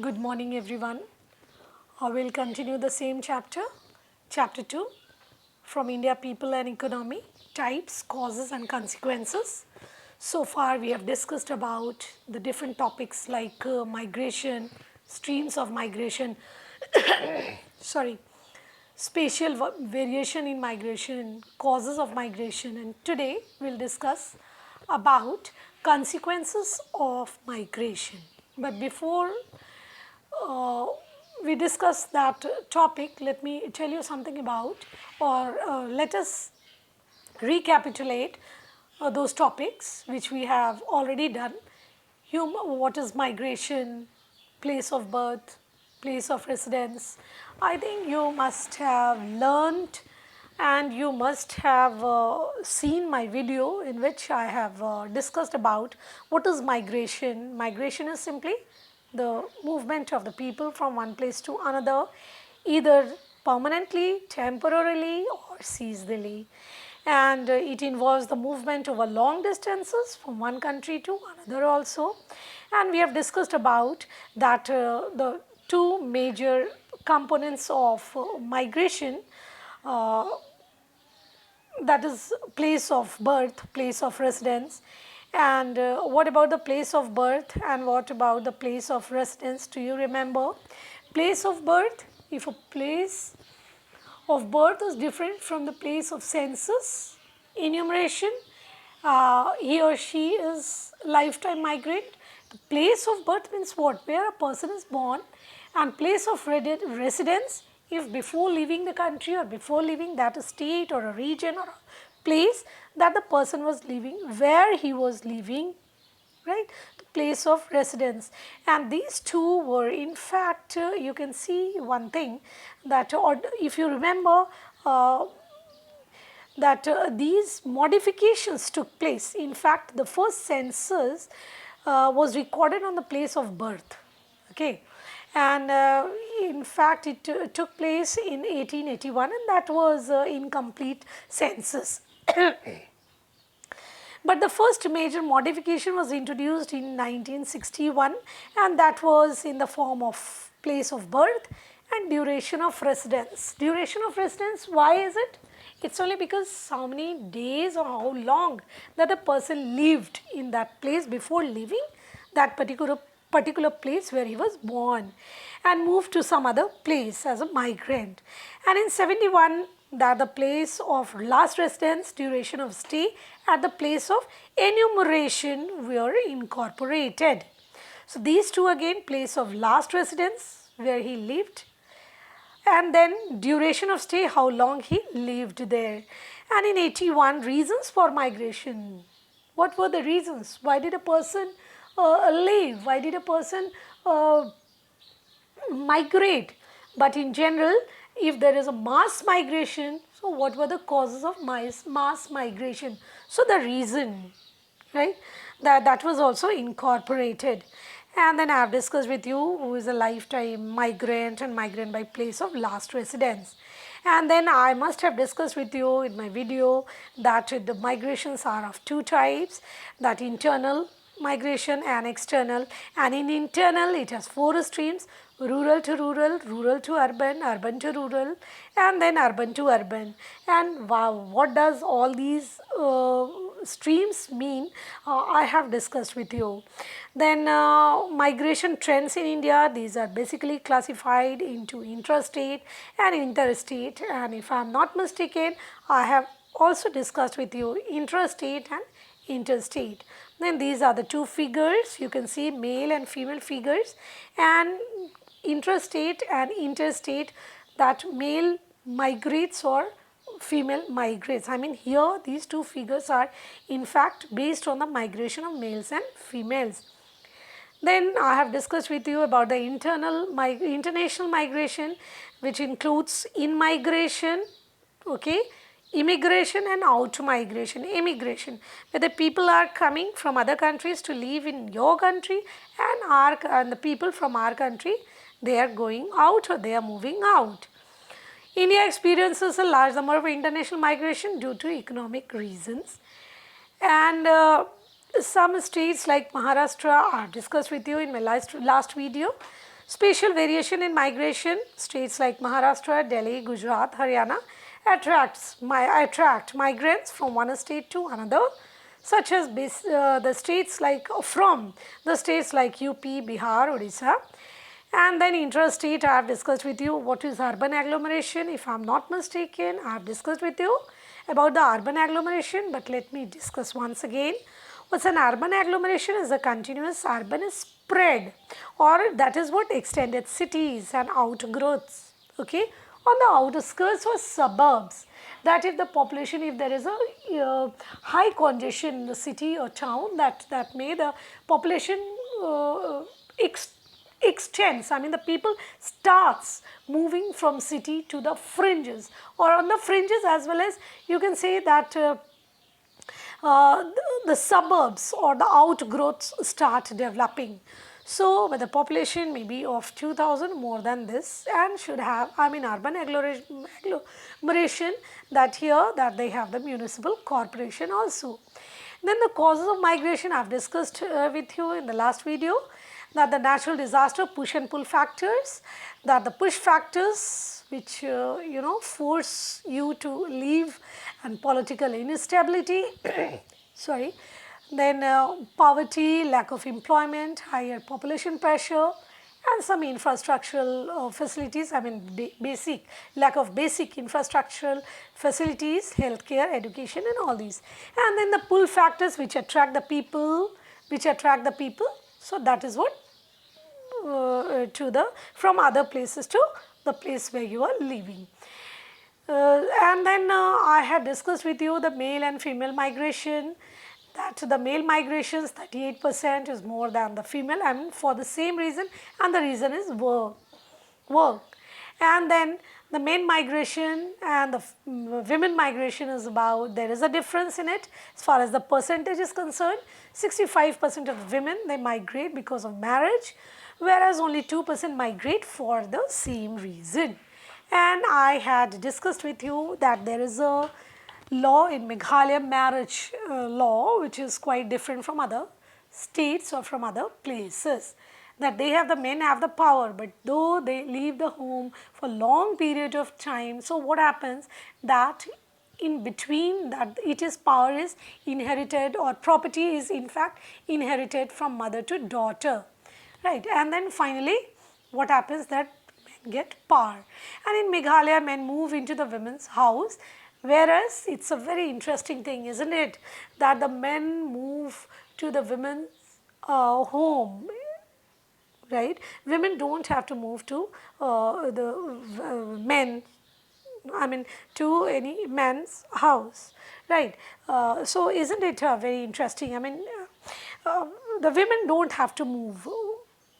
Good morning everyone. I will continue the same chapter, chapter 2 from India People and Economy, Types, Causes and Consequences. So far we have discussed about the different topics like migration, streams of migration, sorry, spatial variation in migration, causes of migration, and today we will discuss about consequences of migration. But before uh, we discuss that topic, let me tell you something about, or let us recapitulate those topics which we have already done. What is migration, place of birth, place of residence. I think you must have learnt and you must have seen my video in which I have discussed about what is migration. Migration is simply the movement of the people from one place to another, either permanently, temporarily or seasonally, and it involves the movement over long distances from one country to another also. And we have discussed about that the two major components of migration, uh, that is place of birth, place of residence. And what about the place of birth and what about the place of residence? Do you remember? Place of birth, if a place of birth is different from the place of census enumeration, he or she is lifetime migrant. The place of birth means what? Where a person is born, and place of residence, if before leaving the country or before leaving that state or a region or a place that the person was living, where he was living, right, the place of residence. And these two were in fact, you can see one thing that, or if you remember, that these modifications took place. In fact, the first census was recorded on the place of birth, okay, and in fact it took place in 1881, and that was incomplete census. But the first major modification was introduced in 1961, and that was in the form of place of birth and duration of residence. Duration of residence, why is it? It's only because how many days or how long that a person lived in that place before leaving that particular place where he was born and moved to some other place as a migrant. And in 71, that the place of last residence, duration of stay at the place of enumeration were incorporated. So these two again, place of last residence where he lived, and then duration of stay, how long he lived there. And in 81, reasons for migration. What were the reasons? Why did a person leave? Why did a person migrate? But in general, if there is a mass migration, so what were the causes of mass migration? So the reason, right, that was also incorporated. And then I have discussed with you who is a lifetime migrant and migrant by place of last residence. And then I must have discussed with you in my video that the migrations are of two types, that internal migration and external. And in internal it has four streams: rural to rural, rural to urban, urban to rural, and then urban to urban. And wow, what does all these streams mean? I have discussed with you. Then migration trends in India, these are basically classified into intrastate and interstate, and if I am not mistaken, I have also discussed with you intrastate and interstate. Then these are the two figures, you can see male and female figures, and intrastate and interstate, that male migrates or female migrates. I mean, here these two figures are in fact based on the migration of males and females. Then I have discussed with you about the international migration, which includes in-migration, okay, immigration and out-migration. Immigration, where the people are coming from other countries to live in your country, and the people from our country, they are going out or they are moving out. India experiences a large number of international migration due to economic reasons, and some states like Maharashtra are discussed with you in my last video. Spatial variation in migration, states like Maharashtra, Delhi, Gujarat, Haryana attract migrants from one state to another, such as the states like UP, Bihar, Odisha. And then interstate, I have discussed with you what is urban agglomeration. If I am not mistaken, I have discussed with you about the urban agglomeration, but let me discuss once again. What's an urban agglomeration? Is a continuous urban spread, or that is what extended cities and outgrowths, okay, on the outskirts or suburbs. That if the population, if there is a high congestion in the city or town, that may the population extends. I mean, the people starts moving from city to the fringes, or on the fringes, as well as you can say that the suburbs or the outgrowths start developing. So, the population may be of 2000 more than this, and should have, I mean, urban agglomeration, that here that they have the municipal corporation also. Then the causes of migration I have discussed with you in the last video, that the natural disaster push and pull factors, that the push factors which force you to leave, and political instability sorry, then poverty, lack of employment, higher population pressure, and some infrastructural facilities, I mean basic, lack of basic infrastructural facilities, healthcare, education, and all these. And then the pull factors which attract the people, so that is what from other places to the place where you are living. And then I had discussed with you the male and female migration, that the male migrations 38% is more than the female, and for the same reason, and the reason is work. And then the male migration and the women migration is about, there is a difference in it as far as the percentage is concerned. 65% of the women, they migrate because of marriage, whereas only 2% migrate for the same reason. And I had discussed with you that there is a law in Meghalaya, marriage law, which is quite different from other states or from other places, that they have, the men have the power, but though they leave the home for long period of time, so what happens, that in between, that it is power is inherited, or property is in fact inherited from mother to daughter, right? And then finally what happens, that men get power, and in Meghalaya men move into the women's house, whereas it's a very interesting thing, isn't it, that the men move to the women's home, right? Women don't have to move to the men, I mean to any man's house, right? So isn't it very interesting? I mean the women don't have to move,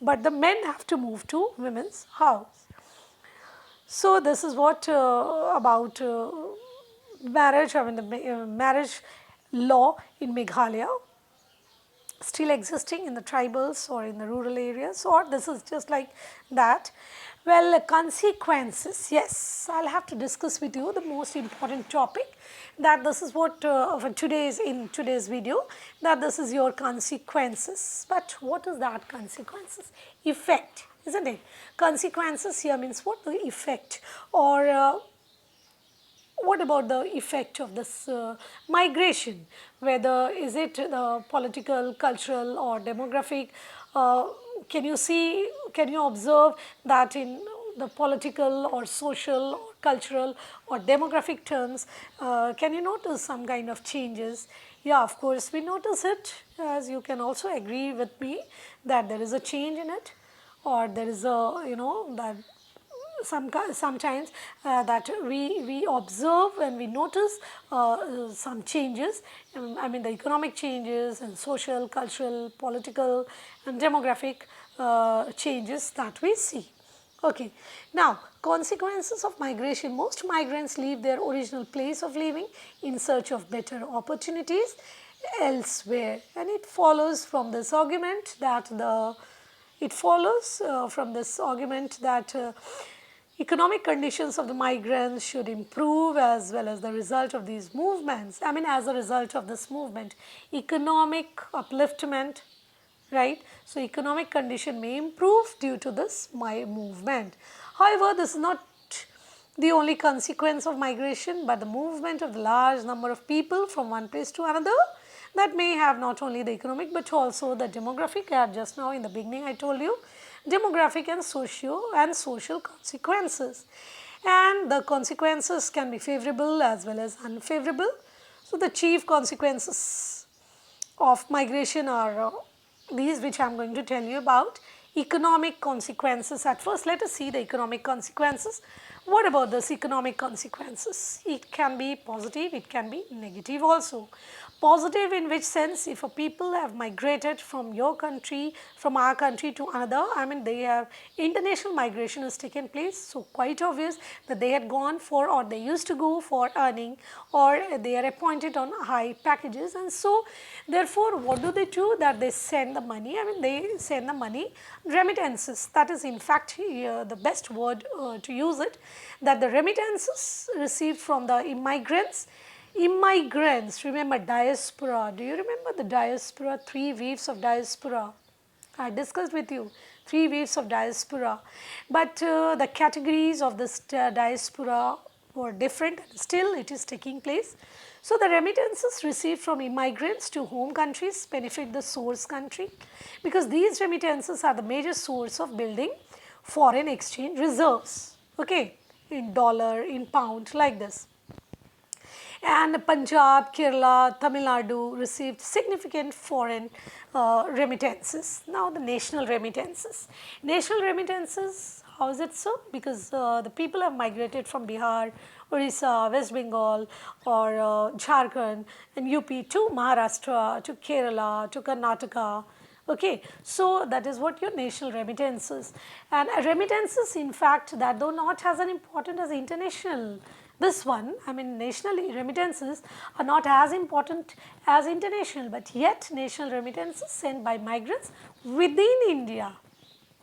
but the men have to move to women's house. So this is what about marriage, I mean the marriage law in Meghalaya, still existing in the tribals or in the rural areas, or this is just like that. Well, consequences, yes, I'll have to discuss with you the most important topic, that this is what for in today's video, that this is your consequences. But what is that consequences? Effect, isn't it? Consequences here means what? The effect, or what about the effect of this migration, whether is it the political, cultural, or demographic? Can you observe that in the political or social or cultural or demographic terms, can you notice some kind of changes? Yeah, of course we notice it, as you can also agree with me that there is a change in it, or there is a, that sometimes that we observe and we notice some changes, I mean the economic changes and social, cultural, political, and demographic changes that we see. Okay. Now, consequences of migration. Most migrants leave their original place of living in search of better opportunities elsewhere, and it follows from this argument that economic conditions of the migrants should improve as well as the result of these movements. I mean, as a result of this movement, economic upliftment, right? So economic condition may improve due to this movement. However, this is not the only consequence of migration, but the movement of the large number of people from one place to another, that may have not only the economic but also the demographic. Just now in the beginning I told you, demographic and social consequences, and the consequences can be favorable as well as unfavorable. So the chief consequences of migration are these, which I am going to tell you about. Economic consequences. At first, let us see the economic consequences. What about this economic consequences? It can be positive, it can be negative also. Positive in which sense? If a people have migrated from your country, from our country to another, I mean they have international migration has taken place. So quite obvious that they had gone for, or they used to go for earning, or they are appointed on high packages, and so therefore what do? That they send the money, I mean they send the money, remittances. That is in fact the best word to use it, that the remittances received from the immigrants. Remember diaspora. Do you remember the diaspora, 3 waves of diaspora? I discussed with you 3 waves of diaspora, but the categories of this diaspora were different. Still it is taking place. So the remittances received from immigrants to home countries benefit the source country, because these remittances are the major source of building foreign exchange reserves, okay, in dollar, in pound, like this. And Punjab, Kerala, Tamil Nadu received significant foreign remittances. Now the national remittances. National remittances, how is it so? Because the people have migrated from Bihar, Orissa, West Bengal, or Jharkhand and UP to Maharashtra, to Kerala, to Karnataka. Okay, so that is what your national remittances. And remittances, in fact, that though not as an important as international, this one, I mean national remittances are not as important as international, but yet national remittances sent by migrants within India,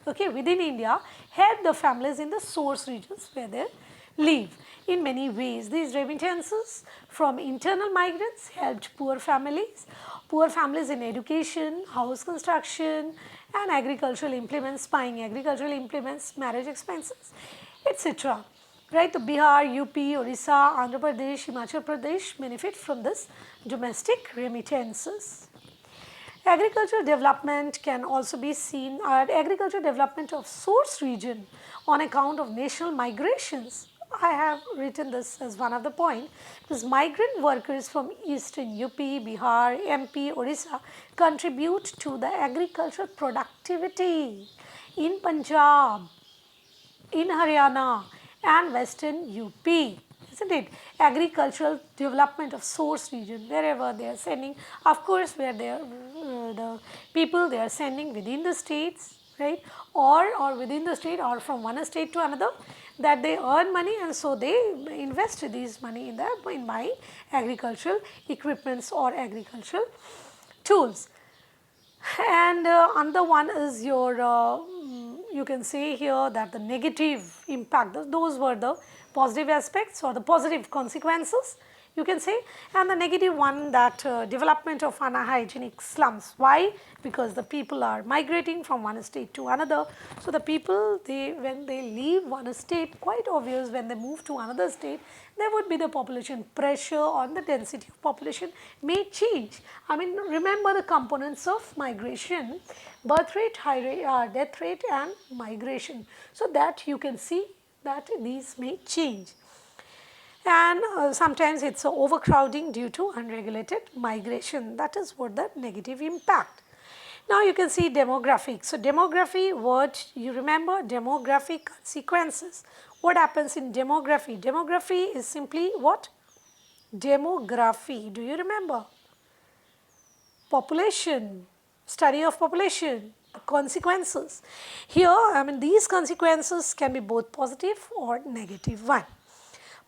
okay, within India, help the families in the source regions where they live. In many ways, these remittances from internal migrants helped poor families in education, house construction and agricultural implements, buying agricultural implements, marriage expenses, etc. Right, the Bihar, UP, Orissa, Andhra Pradesh, Himachal Pradesh benefit from this domestic remittances. Agricultural development can also be seen, agricultural development of source region on account of national migrations. I have written this as one of the point, because migrant workers from eastern UP, Bihar, MP, Orissa contribute to the agricultural productivity in Punjab, in Haryana and western UP, isn't it? Agricultural development of source region, wherever they are sending, of course where they are the people they are sending within the states, right, or within the state or from one state to another, that they earn money and so they invest these money in buying agricultural equipments or agricultural tools. And another one is your, you can say here that the negative impact, those were the positive aspects or the positive consequences, you can say, and the negative one, that development of unhygienic slums. Why? Because the people are migrating from one state to another. So the people, when they leave one state, quite obvious when they move to another state, there would be the population pressure on the density of population may change. I mean, remember the components of migration: birth rate, death rate and migration. So that you can see that these may change. And sometimes it is overcrowding due to unregulated migration. That is what the negative impact. Now you can see demographic. So demography, what you remember, demographic consequences. What happens in demography? Demography is simply what? Demography. Do you remember? Population, study of population, consequences. Here, I mean these consequences can be both positive or negative. One,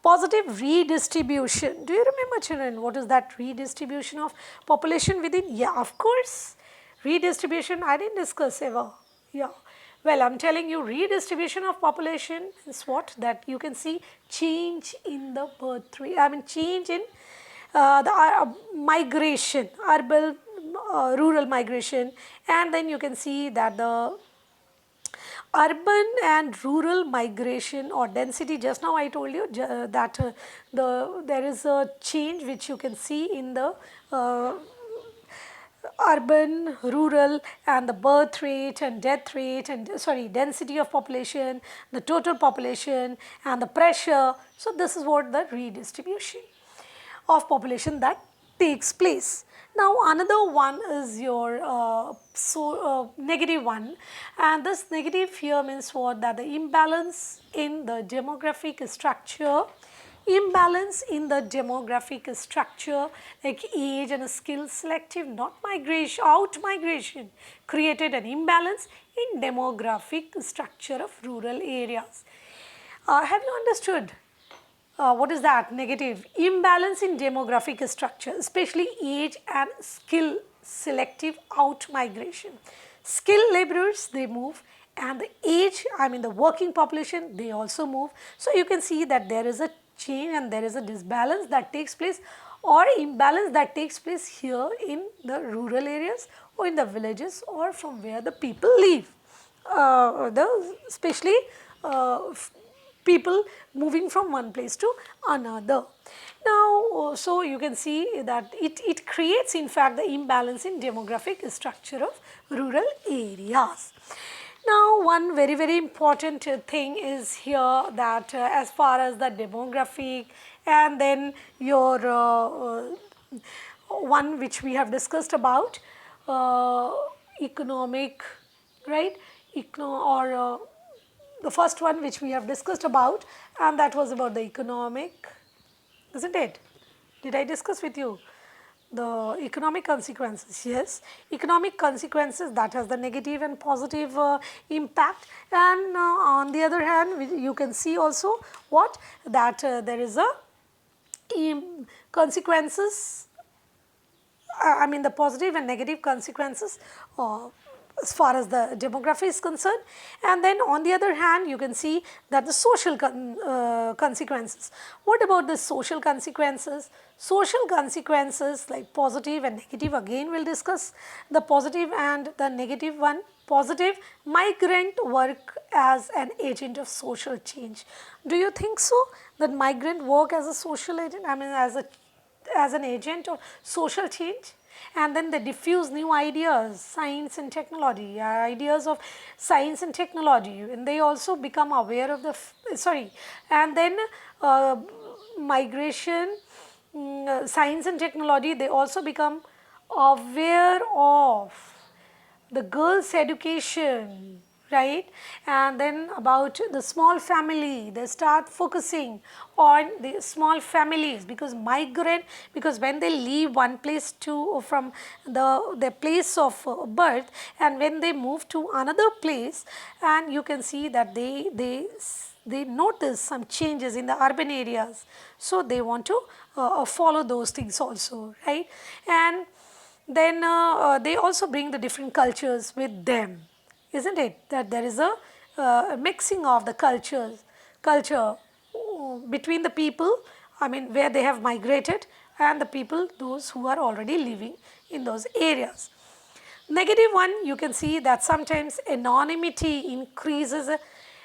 positive redistribution. Do you remember, children, what is that redistribution of population within? Yeah, of course. Redistribution I didn't discuss ever. Yeah. Well, I am telling you, redistribution of population is what? That you can see change in the birth rate, I mean change in the migration, rural migration, and then you can see that the urban and rural migration or density, just now I told you that there is a change which you can see in the urban, rural, and the birth rate and death rate and density of population, the total population and the pressure. So this is what the redistribution of population that takes place. Now another one is your negative one, and this negative here means what, that the imbalance in the demographic structure, like age and skill selective, not migration, out migration, created an imbalance in demographic structure of rural areas. Have you understood? What is that? Negative imbalance in demographic structure, especially age and skill selective out migration. Skilled laborers, they move, and the age, the working population, they also move. So you can see that there is a change and there is a disbalance that takes place or imbalance that takes place here in the rural areas or in the villages or from where the people live. Especially people moving from one place to another. Now, so you can see that it creates in fact the imbalance in demographic structure of rural areas. Now, one very important thing is here that as far as the demographic and then your one which we have discussed about economic, right, the first one which we have discussed about, and that was about the economic, isn't it? Did I discuss with you the economic consequences? Yes, economic consequences, that has the negative and positive impact, and on the other hand you can see also what, that there is a consequences, the positive and negative consequences as far as the demography is concerned, and then on the other hand you can see that the social consequences. What about the social consequences? Social consequences like positive and negative, again we will discuss the positive and the negative one. Positive, migrant work as an agent of social change. Do you think so that migrant work as a social agent, as an agent of social change? And then they diffuse new ideas, science and technology, ideas of science and technology, and they also become aware of the, and then migration, science and technology, they also become aware of the girls' education, right? And then about the small family, they start focusing on the small families, because when they leave one place to from their place of birth, and when they move to another place, and you can see that they notice some changes in the urban areas, so they want to follow those things also, right? And then they also bring the different cultures with them, isn't it? That there is a mixing of the culture between the people, where they have migrated, and the people, those who are already living in those areas. Negative one, you can see that sometimes anonymity increases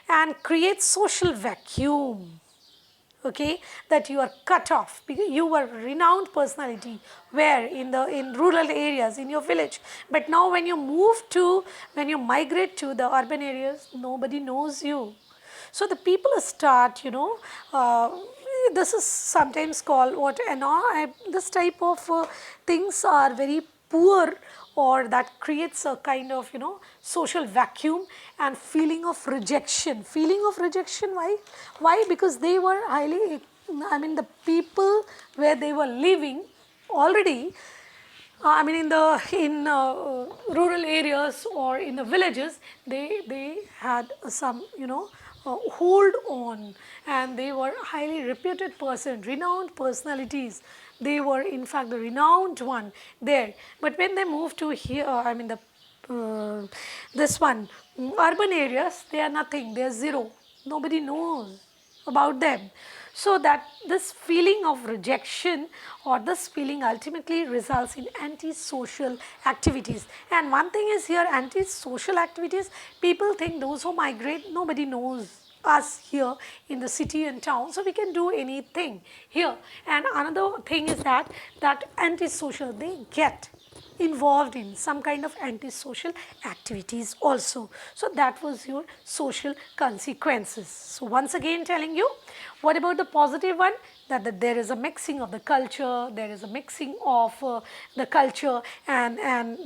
and creates social vacuum. Okay, that you are cut off because you were renowned personality where in rural areas in your village, but now when you migrate to the urban areas, nobody knows you. So the people start, this is sometimes called what, this type of things are very poor, or that creates a kind of social vacuum and feeling of rejection. Why? Because they were highly, the people where they were living already, in rural areas or in the villages, they had some hold on, and they were highly reputed person, renowned personalities. They were in fact the renowned one there. But when they moved to here, this one, urban areas, they are nothing, they are zero. Nobody knows about them. So that this feeling of rejection or this feeling ultimately results in antisocial activities. And one thing is here, antisocial activities, people think those who migrate, nobody knows us here in the city and town, so we can do anything here. And another thing is that antisocial, they get involved in some kind of antisocial activities also. So that was your social consequences. So once again telling you, what about the positive one? That there is a mixing of the culture, there is a mixing of the culture, and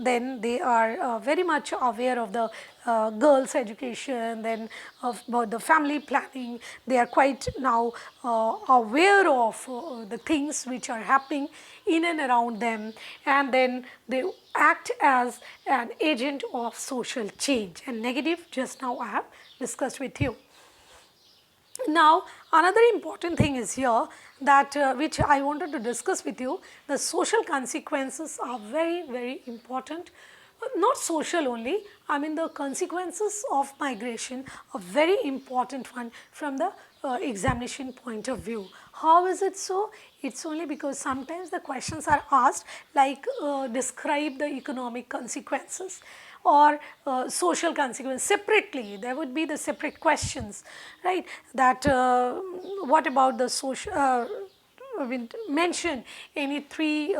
then they are very much aware of the girls' education, then about the family planning. They are quite now aware of the things which are happening in and around them, and then they act as an agent of social change. And negative, just now I have discussed with you. Now, another important thing is here that which I wanted to discuss with you. The social consequences are very important. Not social only, I mean the consequences of migration, a very important one from the examination point of view. How is it so? It's only because sometimes the questions are asked like describe the economic consequences or social consequences separately. There would be the separate questions, right? That what about the social, mention any three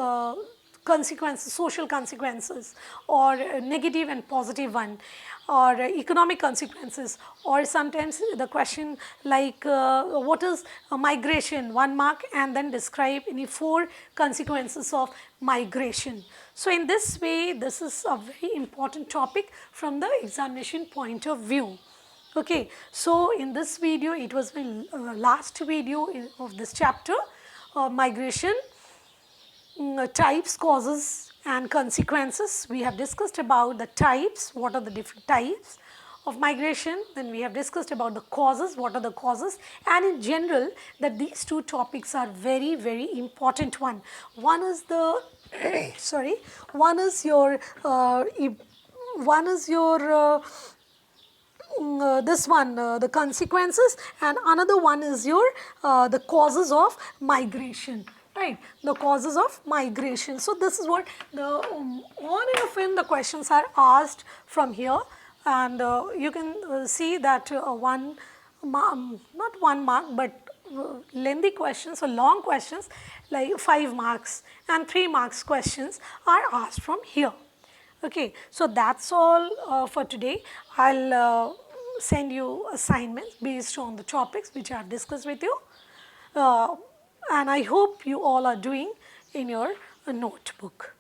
consequences, social consequences, or negative and positive one, or economic consequences, or sometimes the question like what is a migration, 1 mark, and then describe any 4 consequences of migration. So in this way, this is a very important topic from the examination point of view. Okay, so in this video, it was my last video of this chapter, migration, types, causes and consequences. We have discussed about the types, what are the different types of migration, then we have discussed about the causes, what are the causes, and in general that these two topics are very important one. One is the sorry, one is your this one, the consequences, and another one is your the causes of migration, right? The causes of migration. So this is what the on and often the questions are asked from here, and you can see that not 1 mark, but lengthy questions or long questions like 5 marks and 3 marks questions are asked from here. Okay, so that's all for today. I'll send you assignments based on the topics which I have discussed with you, and I hope you all are doing in your notebook.